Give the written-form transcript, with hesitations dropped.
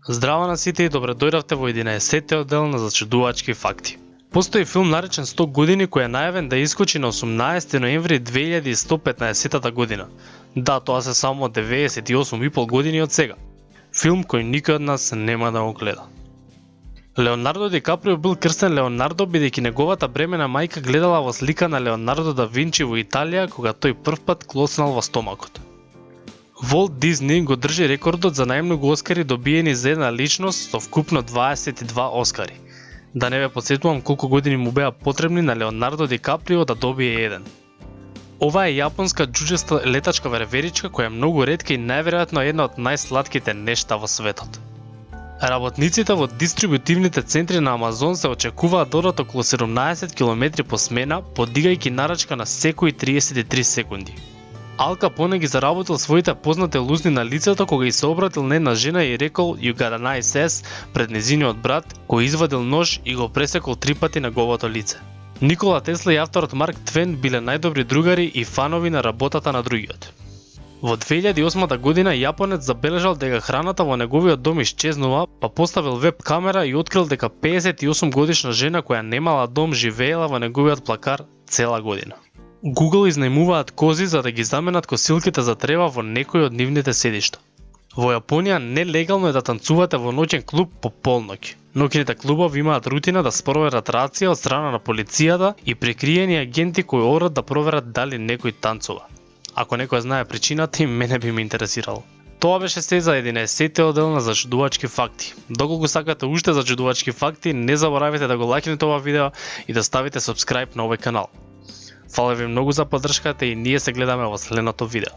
Здраво на сите и добре дојдовте во 11-тиот дел на Зачудувачки факти. Постои филм наречен 100 години кој е најавен да искочи на 18 ноември 2115 година. Да, тоа се само 98,5 години од сега. Филм кој никој од нас нема да го гледа. Леонардо Ди Каприо бил крстен Леонардо бидејќи неговата бремена мајка гледала во слика на Леонардо да Винчи во Италија кога тој првпат клоцнал во стомакот. Волт Дизни го држи рекордот за најмногу Оскари добиени за една личност со вкупно 22 Оскари. Да не ве потсетувам колку години му беа потребни на Леонардо Ди Каприо да добие еден. Ова е јапонска џуџеста летачка верверичка која е многу ретка и најверојатно една од најслатките нешта во светот. Работниците во дистрибутивните центри на Амазон се очекуваат да одат околу 17 км по смена, подигајќи нарачка на секои 33 секунди. Ал Капоне ги заработил своите познати лузни на лицето кога ги се обратил на една жена и рекол "You got a nice ass" пред незиниот брат, кој извадил нож и го пресекол 3 пати неговото лице. Никола Тесла и авторот Марк Твен биле најдобри другари и фанови на работата на другиот. Во 2008 година јапонец забележал дека храната во неговиот дом исчезнува, па поставил веб камера и открил дека 58 годишна жена која немала дом живеела во неговиот плакар цела година. Google изнајмуваат кози за да ги заменат косилките за трева во некои од нивните седишта. Во Јапонија нелегално е да танцувате во ноќен клуб по полноќ. Ноќните клубови имаат рутина да спроверат рација од страна на полицијата и прикриени агенти кои одат да проверат дали некој танцува. Ако некој знае причината, мене би ме интересирало. Тоа беше се за 11-тиот дел на Зачудувачки факти. Доколку сакате уште зачудувачки факти, не заборавајте да го лајкнете ова видео и да ставите subscribe на овој канал. Фала ви многу за поддршката и ние се гледаме во следното видео.